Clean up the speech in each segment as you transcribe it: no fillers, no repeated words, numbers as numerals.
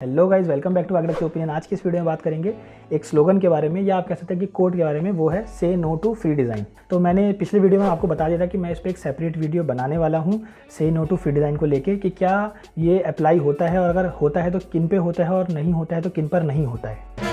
Hello guys, welcome back to Agra opinion. आज की इस वीडियो में बात करेंगे एक स्लोगन के बारे में, या आप कह सकते हैं कि कोट के बारे में। वो है से नो टू फ्री डिज़ाइन। तो मैंने पिछले वीडियो में आपको बता दिया था कि मैं इस पर एक सेपरेट वीडियो बनाने वाला हूँ से नो टू फ्री डिज़ाइन को लेके, कि क्या ये अप्लाई होता है और अगर होता है तो किन पे होता है और नहीं होता है तो किन पर नहीं होता है।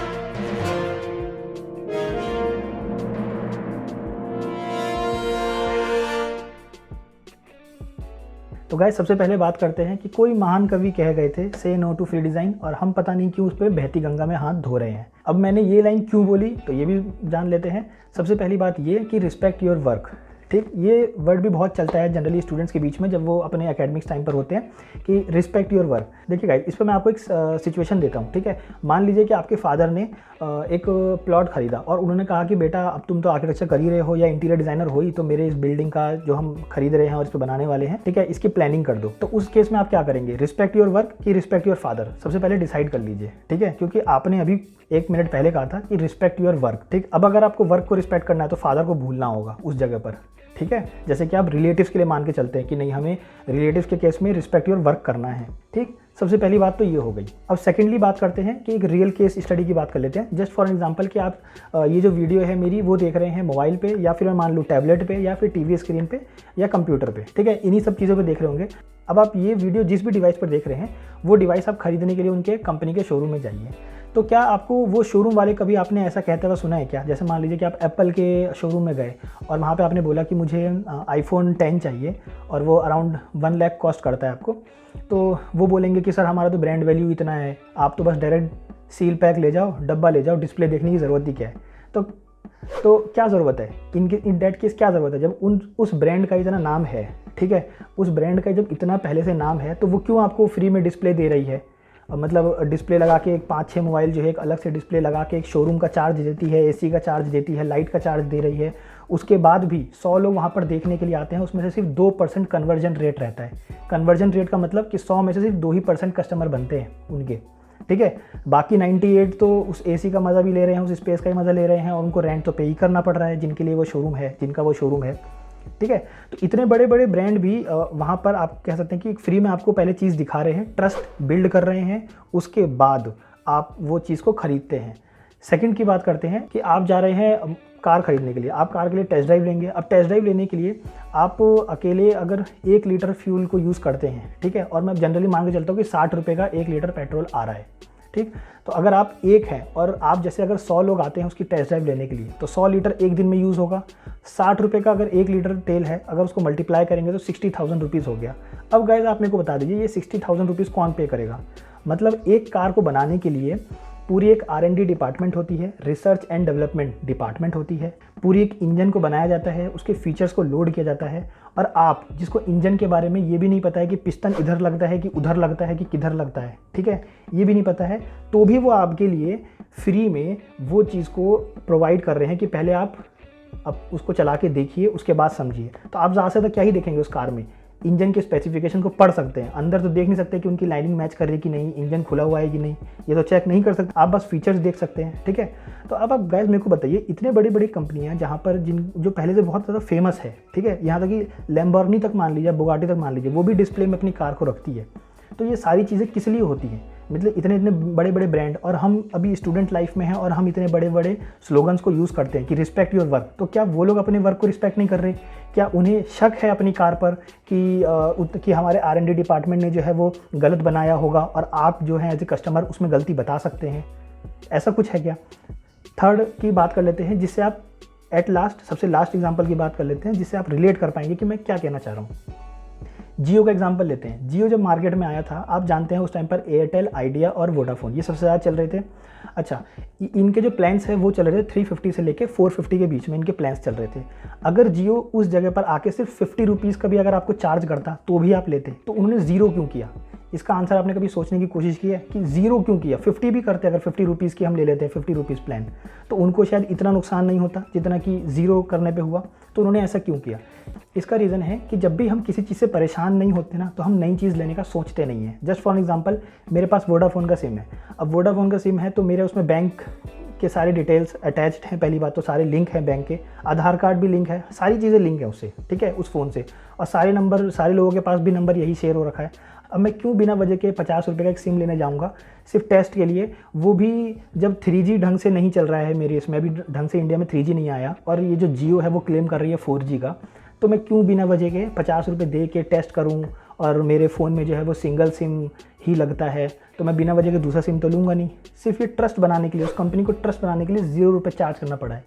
तो गाइस, सबसे पहले बात करते हैं कि कोई महान कवि कह गए थे से नो टू फ्री डिज़ाइन, और हम पता नहीं क्यों उस पर बहती गंगा में हाथ धो रहे हैं। अब मैंने ये लाइन क्यों बोली तो ये भी जान लेते हैं। सबसे पहली बात ये कि रिस्पेक्ट योर वर्क। ठीक, ये वर्ड भी बहुत चलता है जनरली स्टूडेंट्स के बीच में जब वो अपने एकेडमिक्स टाइम पर होते हैं कि रिस्पेक्ट योर वर्क। देखिए गाइस, इस पर मैं आपको एक सिचुएशन देता हूँ। ठीक है, मान लीजिए कि आपके फादर ने एक प्लॉट खरीदा और उन्होंने कहा कि बेटा, अब तुम तो आर्किटेक्चर कर ही रहे हो या इंटीरियर डिज़ाइनर हो ही, तो मेरे इस बिल्डिंग का जो हम खरीद रहे हैं और इस पर बनाने वाले हैं, ठीक है, इसकी प्लानिंग कर दो। तो उस केस में आप क्या करेंगे? रिस्पेक्ट योर वर्क कि रिस्पेक्ट योर फादर? सबसे पहले डिसाइड कर लीजिए। ठीक है, क्योंकि आपने अभी 1 मिनट पहले कहा था कि रिस्पेक्ट योर वर्क। ठीक, अब अगर आपको वर्क को रिस्पेक्ट करना है तो फादर को भूलना होगा उस जगह पर। ठीक है, जैसे कि आप रिलेटिव्स के लिए मान के चलते हैं कि नहीं, हमें रिलेटिव्स के केस में रिस्पेक्ट योर वर्क करना है। ठीक, सबसे पहली बात तो ये हो गई। अब सेकेंडली बात करते हैं कि एक रियल केस स्टडी की बात कर लेते हैं। जस्ट फॉर एग्जांपल कि आप ये जो वीडियो है मेरी वो देख रहे हैं मोबाइल पे, या फिर मैं मान लूँ टैबलेट पे, या फिर टीवी स्क्रीन पे, या कंप्यूटर पे। ठीक है, इन्हीं सब चीज़ों पे देख रहे होंगे। अब आप ये वीडियो जिस भी डिवाइस पर देख रहे हैं, वो डिवाइस आप खरीदने के लिए उनके कंपनी के शोरूम में जाइए। तो क्या आपको वो शोरूम वाले कभी आपने ऐसा कहते हुए सुना है क्या? जैसे मान लीजिए कि आप एप्पल के शोरूम में गए और वहाँ पे आपने बोला कि मुझे आईफोन 10 चाहिए और वो अराउंड 1 लाख कॉस्ट करता है आपको। तो वो बोलेंगे कि सर, हमारा तो ब्रांड वैल्यू इतना है, आप तो बस डायरेक्ट सील पैक ले जाओ, डब्बा ले जाओ, डिस्प्ले देखने की ज़रूरत ही क्या है। तो क्या ज़रूरत है इन डेट केस? क्या ज़रूरत है जब उस ब्रांड का इतना नाम है? ठीक है, उस ब्रांड का जब इतना पहले से नाम है तो वो क्यों आपको फ्री में डिस्प्ले दे रही है? मतलब डिस्प्ले लगा के एक 5-6 मोबाइल जो है एक अलग से डिस्प्ले लगा के एक शोरूम का चार्ज देती है, एसी का चार्ज देती है, लाइट का चार्ज दे रही है। उसके बाद भी 100 लोग वहाँ पर देखने के लिए आते हैं, उसमें से सिर्फ 2% कन्वर्जन रेट रहता है। कन्वर्जन रेट का मतलब कि 100 में से सिर्फ 2% कस्टमर बनते हैं उनके। ठीक है, बाकी 98 तो उस एसी का मज़ा भी ले रहे हैं, उस स्पेस का ही मज़ा ले रहे हैं, और उनको रेंट तो पे ही करना पड़ रहा है जिनके लिए वो शोरूम है, जिनका वो शोरूम है। ठीक है, तो इतने बड़े बड़े ब्रांड भी वहाँ पर आप कह सकते हैं कि फ्री में आपको पहले चीज़ दिखा रहे हैं, ट्रस्ट बिल्ड कर रहे हैं, उसके बाद आप वो चीज़ को खरीदते हैं। सेकंड की बात करते हैं कि आप जा रहे हैं कार खरीदने के लिए, आप कार के लिए टेस्ट ड्राइव लेंगे। अब टेस्ट ड्राइव लेने के लिए आप अकेले अगर 1 लीटर फ्यूल को यूज़ करते हैं, ठीक है, और मैं जनरली मान के चलता हूँ कि 60 रुपये का 1 लीटर पेट्रोल आ रहा है। ठीक, तो अगर आप एक हैं और आप जैसे अगर 100 लोग आते हैं उसकी टेस्ट ड्राइव लेने के लिए, तो 100 लीटर एक दिन में यूज़ होगा। 60 रुपये का अगर 1 लीटर तेल है, अगर उसको मल्टीप्लाई करेंगे तो 60,000 रुपीज़ हो गया। अब गाइस, आप मेरे को बता दीजिए, ये 60,000 रुपीज़ कौन पे करेगा? मतलब एक कार को बनाने के लिए पूरी एक R&D डिपार्टमेंट होती है, रिसर्च एंड डेवलपमेंट डिपार्टमेंट होती है, पूरी एक इंजन को बनाया जाता है, उसके फीचर्स को लोड किया जाता है। और आप जिसको इंजन के बारे में ये भी नहीं पता है कि पिस्टन इधर लगता है कि उधर लगता है कि किधर लगता है, ठीक है, ये भी नहीं पता है, तो भी वो आपके लिए फ्री में वो चीज़ को प्रोवाइड कर रहे हैं कि पहले आप अब उसको चला के देखिए, उसके बाद समझिए। तो आप ज़्यादा से ज़्यादा क्या ही देखेंगे उस कार में? इंजन के स्पेसिफिकेशन को पढ़ सकते हैं, अंदर तो देख नहीं सकते कि उनकी लाइनिंग मैच कर रही है कि नहीं, इंजन खुला हुआ है कि नहीं, ये तो चेक नहीं कर सकते, आप बस फीचर्स देख सकते हैं। ठीक है, तो अब आप गाइस मेरे को बताइए, इतने बड़ी बड़ी कंपनियां जहां पर जो पहले से बहुत ज़्यादा फेमस है, ठीक है, यहाँ तक कि लैम्बोर्गिनी तक मान लीजिए, बुगाटी तक मान लीजिए, वो भी डिस्प्ले में अपनी कार को रखती है। तो ये सारी चीज़ें किस लिए होती हैं? मतलब इतने इतने बड़े बड़े ब्रांड, और हम अभी स्टूडेंट लाइफ में हैं और हम इतने बड़े बड़े स्लोगन्स को यूज़ करते हैं कि रिस्पेक्ट योर वर्क। तो क्या वो लोग अपने वर्क को रिस्पेक्ट नहीं कर रहे? क्या उन्हें शक है अपनी कार पर कि हमारे R&D डिपार्टमेंट ने जो है वो गलत बनाया होगा, और आप जो हैं एज ए कस्टमर उसमें गलती बता सकते हैं? ऐसा कुछ है क्या? थर्ड की बात कर लेते हैं, जिससे आप एट लास्ट, सबसे लास्ट एग्जाम्पल की बात कर लेते हैं, जिससे आप रिलेट कर पाएंगे कि मैं क्या कहना चाह रहा हूँ। जियो का एग्जांपल लेते हैं। जियो जब मार्केट में आया था, आप जानते हैं उस टाइम पर एयरटेल, आइडिया और वोडाफोन ये सबसे ज़्यादा चल रहे थे। अच्छा, इनके जो प्लान्स हैं वो चल रहे थे 350 से लेके 450 के बीच में इनके प्लान्स चल रहे थे। अगर जियो उस जगह पर आके सिर्फ 50 रुपीज़ का भी अगर आपको चार्ज करता तो भी आप लेते, तो उन्होंने ज़ीरो क्यों किया? इसका आंसर आपने कभी सोचने की कोशिश की है कि ज़ीरो क्यों किया? 50 भी करते, अगर 50 रुपीज़ की हम ले लेते हैं 50 रुपीज़ प्लान, तो उनको शायद इतना नुकसान नहीं होता जितना कि ज़ीरो करने पे हुआ। तो उन्होंने ऐसा क्यों किया? इसका रीज़न है कि जब भी हम किसी चीज़ से परेशान नहीं होते ना, तो हम नई चीज़ लेने का सोचते नहीं हैं। जस्ट फॉर एग्जांपल, मेरे पास वोडाफोन का सिम है। अब वोडाफोन का सिम है तो मेरे उसमें बैंक के सारे डिटेल्स अटैच्ड हैं, पहली बात तो सारे लिंक हैं बैंक के, आधार कार्ड भी लिंक है, सारी चीज़ें लिंक है उससे, ठीक है, उस फ़ोन से, और सारे नंबर, सारे लोगों के पास भी नंबर यही शेयर हो रखा है। अब मैं क्यों बिना वजह के 50 रुपये का एक सिम लेने जाऊँगा सिर्फ टेस्ट के लिए, वो भी जब 3G ढंग से नहीं चल रहा है मेरे इसमें, अभी ढंग से इंडिया में 3G नहीं आया और ये जो जियो है वो क्लेम कर रही है 4G का। तो मैं क्यों बिना वजह के 50 रुपये दे के टेस्ट करूँ और मेरे फ़ोन में जो है वो सिंगल सिम ही लगता है, तो मैं बिना वजह के दूसरा सिम तो लूँगा नहीं। सिर्फ ये ट्रस्ट बनाने के लिए, उस कंपनी को ट्रस्ट बनाने के लिए 0 रुपये चार्ज करना पड़ा है।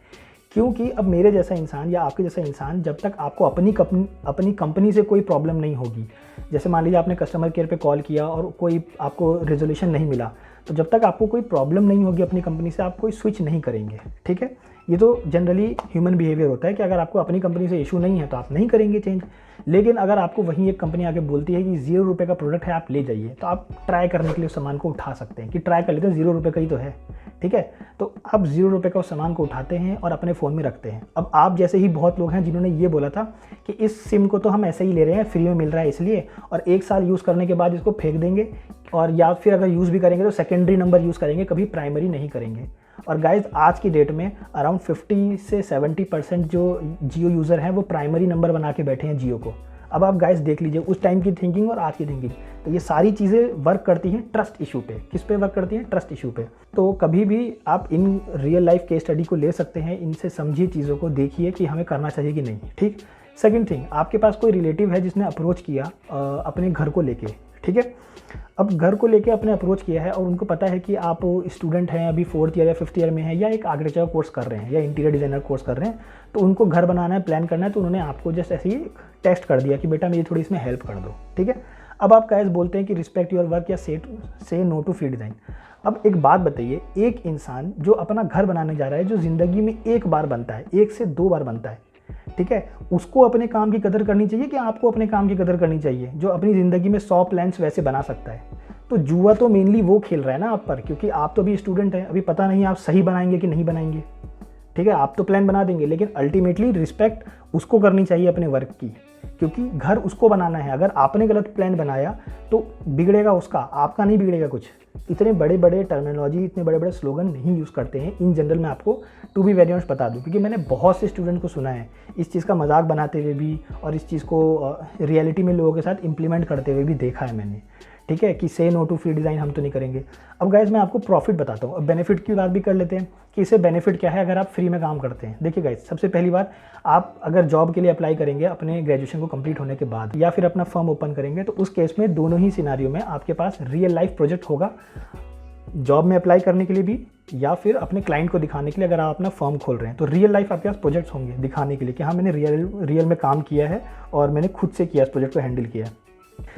क्योंकि अब मेरे जैसा इंसान या आपके जैसा इंसान, जब तक आपको अपनी कंपनी से कोई प्रॉब्लम नहीं होगी, जैसे मान लीजिए आपने कस्टमर केयर पे कॉल किया और कोई आपको रेजोल्यूशन नहीं मिला, तो जब तक आपको कोई प्रॉब्लम नहीं होगी अपनी कंपनी से, आप कोई स्विच नहीं करेंगे। ठीक है, ये तो जनरली ह्यूमन बिहेवियर होता है कि अगर आपको अपनी कंपनी से इशू नहीं है तो आप नहीं करेंगे चेंज। लेकिन अगर आपको वहीं एक कंपनी आके बोलती है कि 0 रुपये का प्रोडक्ट है, आप ले जाइए, तो आप ट्राई करने के लिए उस सामान को उठा सकते हैं कि ट्राई कर लेते हैं, 0 रुपये का ही तो है। ठीक है, तो आप 0 रुपये का उस सामान को उठाते हैं और अपने फ़ोन में रखते हैं। अब आप जैसे ही बहुत लोग हैं जिन्होंने ये बोला था कि इस सिम को तो हम ऐसे ही ले रहे हैं, फ्री में मिल रहा है इसलिए, और 1 साल यूज़ करने के बाद इसको फेंक देंगे, और या फिर अगर यूज़ भी करेंगे तो सेकेंडरी नंबर यूज़ करेंगे, कभी प्राइमरी नहीं करेंगे। और गाइज आज की डेट में अराउंड 50 से 70% जो जियो यूज़र हैं वो प्राइमरी नंबर बना के बैठे हैं जियो को। अब आप गाइज देख लीजिए उस टाइम की थिंकिंग और आज की थिंकिंग, तो ये सारी चीज़ें वर्क करती हैं ट्रस्ट इशू पे। किस पे वर्क करती हैं? ट्रस्ट इशू पे। तो कभी भी आप in real life case study को ले सकते हैं, इनसे समझिए चीज़ों को, देखिए कि हमें करना चाहिए कि नहीं। ठीक। सेकंड थिंग, आपके पास कोई रिलेटिव है जिसने अप्रोच किया अपने घर को लेके, ठीक है। अब घर को लेके अपने अप्रोच किया है और उनको पता है कि आप स्टूडेंट हैं, अभी 4th ईयर या 5th ईयर में हैं, या एक आर्किटेक्चर कोर्स कर रहे हैं या इंटीरियर डिज़ाइनर कोर्स कर रहे हैं, तो उनको घर बनाना है, प्लान करना है, तो उन्होंने आपको जस्ट ऐसे ही टेस्ट कर दिया कि बेटा मेरी थोड़ी इसमें हेल्प कर दो। ठीक है, अब आप कैसे बोलते हैं कि रिस्पेक्ट योर वर्क या से नो टू फ्री डिज़ाइन। अब एक बात बताइए, एक इंसान जो अपना घर बनाने जा रहा है, जो ज़िंदगी में एक बार बनता है, 1 से 2 बार बनता है, ठीक है, उसको अपने काम की कदर करनी चाहिए कि आपको अपने काम की कदर करनी चाहिए जो अपनी ज़िंदगी में 100 प्लान्स वैसे बना सकता है। तो जुआ तो मेनली वो खेल रहा है ना आप पर, क्योंकि आप तो अभी स्टूडेंट हैं, अभी पता नहीं आप सही बनाएंगे कि नहीं बनाएंगे। ठीक है, आप तो प्लान बना देंगे, लेकिन अल्टीमेटली रिस्पेक्ट उसको करनी चाहिए अपने वर्क की, क्योंकि घर उसको बनाना है। अगर आपने गलत प्लान बनाया तो बिगड़ेगा उसका, आपका नहीं बिगड़ेगा कुछ। इतने बड़े बड़े टर्मिनोलॉजी, इतने बड़े बड़े स्लोगन नहीं यूज़ करते हैं इन जनरल। मैं आपको टू बी वेरी ऑनेस्ट बता दूं, क्योंकि मैंने बहुत से स्टूडेंट को सुना है इस चीज़ का मजाक बनाते हुए भी, और इस चीज़ को रियलिटी में लोगों के साथ इम्प्लीमेंट करते हुए भी देखा है मैंने। ठीक है, कि से नो टू फ्री डिज़ाइन हम तो नहीं करेंगे। अब गाइज मैं आपको प्रॉफिट बताता हूँ। अब बेनिफिट की बात भी कर लेते हैं कि इससे बेनिफिट क्या है अगर आप फ्री में काम करते हैं। देखिए गाइज, सबसे पहली बात, आप अगर जॉब के लिए अप्लाई करेंगे अपने ग्रेजुएशन को कंप्लीट होने के बाद, या फिर अपना फर्म ओपन करेंगे, तो उस केस में दोनों ही सिनारियो में आपके पास रियल लाइफ प्रोजेक्ट होगा, जॉब में अप्लाई करने के लिए भी या फिर अपने क्लाइंट को दिखाने के लिए। अगर आप अपना फर्म खोल रहे हैं तो रियल लाइफ आपके पास प्रोजेक्ट्स होंगे दिखाने के लिए कि हाँ मैंने रियल में काम किया है और मैंने खुद से किया, इस प्रोजेक्ट को हैंडल किया।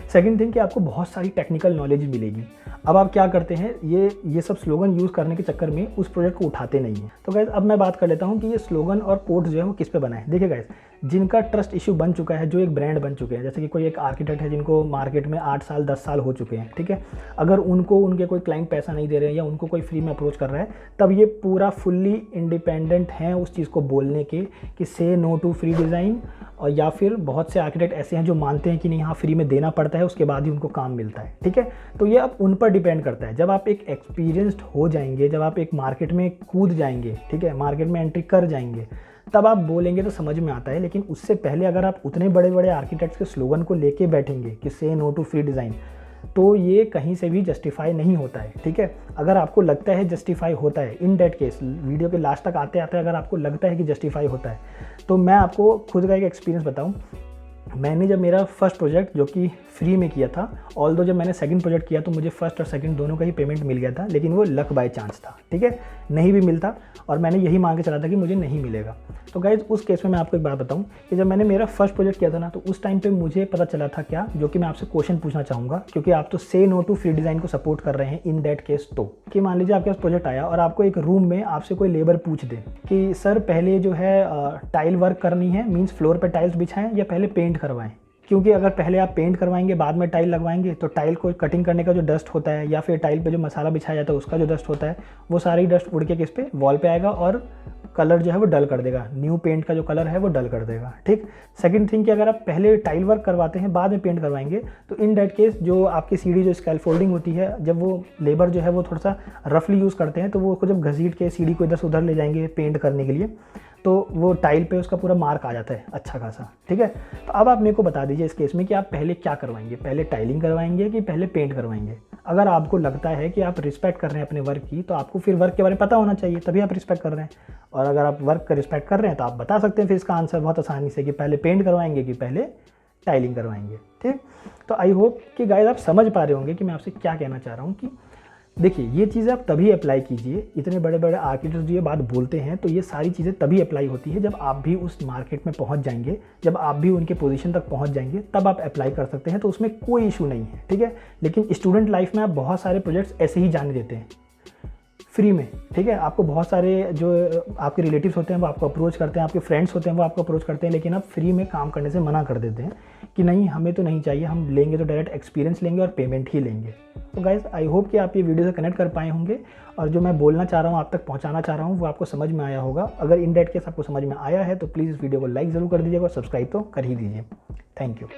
सेकंड थिंग कि आपको बहुत सारी टेक्निकल नॉलेज मिलेगी। अब आप क्या करते हैं, ये सब स्लोगन यूज़ करने के चक्कर में उस प्रोजेक्ट को उठाते नहीं हैं। तो गाइस अब मैं बात कर लेता हूँ कि ये स्लोगन और कोड्स जो है वो किस पे बना है। देखिए गाइस, जिनका ट्रस्ट इशू बन चुका है, जो एक ब्रांड बन चुके हैं, जैसे कि कोई एक आर्किटेक्ट है जिनको मार्केट में 8 साल 10 साल हो चुके हैं, ठीक है, अगर उनके कोई क्लाइंट पैसा नहीं दे रहे हैं या उनको कोई फ्री में अप्रोच कर रहा है, तब ये पूरा फुल्ली इंडिपेंडेंट हैं उस चीज़ को बोलने के कि से नो टू फ्री डिज़ाइन। और या फिर बहुत से आर्किटेक्ट ऐसे हैं जो मानते हैं कि नहीं, हाँ फ्री में देना पड़ता है, उसके बाद ही उनको काम मिलता है। ठीक है, तो ये अब उन पर डिपेंड करता है। जब आप एक एक्सपीरियंस्ड हो जाएंगे, जब आप एक मार्केट में कूद जाएंगे, ठीक है, मार्केट में एंट्री कर जाएंगे, तब आप बोलेंगे तो समझ में आता है। लेकिन उससे पहले अगर आप उतने बड़े बड़े आर्किटेक्ट्स के स्लोगन को लेके बैठेंगे कि से नो टू फ्री डिज़ाइन, तो ये कहीं से भी जस्टिफाई नहीं होता है। ठीक है, अगर आपको लगता है जस्टिफाई होता है, इन दैट केस वीडियो के लास्ट तक आते आते अगर आपको लगता है कि जस्टिफाई होता है, तो मैं आपको खुद का एक एक्सपीरियंस बताऊं। मैंने जब मेरा फर्स्ट प्रोजेक्ट जो कि फ्री में किया था, ऑल्दो जब मैंने सेकंड प्रोजेक्ट किया तो मुझे फर्स्ट और सेकंड दोनों का ही पेमेंट मिल गया था, लेकिन वो लक बाय चांस था। ठीक है, नहीं भी मिलता और मैंने यही मान के चला था कि मुझे नहीं मिलेगा। तो गाइज उस केस में मैं आपको एक बात बताऊं कि जब मैंने मेरा फर्स्ट प्रोजेक्ट किया था ना, तो उस टाइम पे मुझे पता चला था क्या, जो कि मैं आपसे क्वेश्चन पूछना चाहूँगा, क्योंकि आप तो से नो टू फ्री डिज़ाइन को सपोर्ट कर रहे हैं इन दैट केस। तो कि मान लीजिए आपके पास प्रोजेक्ट आया और आपको एक रूम में आपसे कोई लेबर पूछ दे कि सर पहले जो है टाइल वर्क करनी है, मीन्स फ्लोर पर टाइल्स बिछाएं या पहले पेंट करवाएं। क्योंकि अगर पहले आप पेंट करवाएंगे बाद में टाइल लगवाएंगे तो टाइल को कटिंग करने का जो डस्ट होता है या फिर टाइल पे जो मसाला बिछाया जाता है उसका जो डस्ट होता है, वो सारी डस्ट उड़ के किस पे, वॉल पे आएगा और कलर जो है वो डल कर देगा, न्यू पेंट का जो कलर है वो डल कर देगा। ठीक। सेकंड थिंग कि अगर आप पहले टाइल वर्क करवाते हैं बाद में पेंट करवाएंगे, तो इन दैट केस जो आपकी सीढ़ी जो स्कैफोल्डिंग होती है, जब वो लेबर जो है वो थोड़ा सा रफली यूज़ करते हैं, तो वो जब घसीट के सीढ़ी को इधर से उधर ले जाएंगे पेंट करने के लिए, तो वो टाइल पे उसका पूरा मार्क आ जाता है अच्छा खासा, ठीक है। तो अब आप मेरे को बता दीजिए इस केस में कि आप पहले क्या करवाएंगे, पहले टाइलिंग करवाएंगे कि पहले पेंट करवाएंगे। अगर आपको लगता है कि आप रिस्पेक्ट कर रहे हैं अपने वर्क की, तो आपको फिर वर्क के बारे में पता होना चाहिए, तभी आप रिस्पेक्ट कर रहे हैं। और अगर आप वर्क का रिस्पेक्ट कर रहे हैं तो आप बता सकते हैं फिर इसका आंसर बहुत आसानी से कि पहले पेंट करवाएंगे कि पहले टाइलिंग करवाएंगे, ठीक। तो आई होप कि गाइस आप समझ पा रहे होंगे कि मैं आपसे क्या कहना चाह रहा हूँ कि देखिए ये चीज़ें आप तभी अप्लाई कीजिए, इतने बड़े बड़े आर्किटेक्ट जो ये बात बोलते हैं तो ये सारी चीज़ें तभी अप्लाई होती है जब आप भी उस मार्केट में पहुंच जाएंगे, जब आप भी उनके पोजीशन तक पहुंच जाएंगे, तब आप अप्लाई कर सकते हैं। तो उसमें कोई इशू नहीं है, ठीक है। लेकिन स्टूडेंट लाइफ में आप बहुत सारे प्रोजेक्ट्स ऐसे ही जाने देते हैं फ्री में, ठीक है। आपको बहुत सारे जो आपके रिलेटिव्स होते हैं वो आपको अप्रोच करते हैं, आपके फ्रेंड्स होते हैं वो आपको अप्रोच करते हैं, लेकिन आप फ्री में काम करने से मना कर देते हैं कि नहीं हमें तो नहीं चाहिए, हम लेंगे तो डायरेक्ट एक्सपीरियंस लेंगे और पेमेंट ही लेंगे। तो गाइस आई होप कि आप ये वीडियो से कनेक्ट कर पाए होंगे और जो मैं बोलना चाह रहा हूँ आप तक पहुँचाना चाह रहा हूँ वो आपको समझ में आया होगा। अगर इन डेट केस आपको समझ में आया है तो प्लीज़ इस वीडियो को लाइक ज़रूर कर दीजिएगा और सब्सक्राइब तो कर ही दीजिए। Thank you.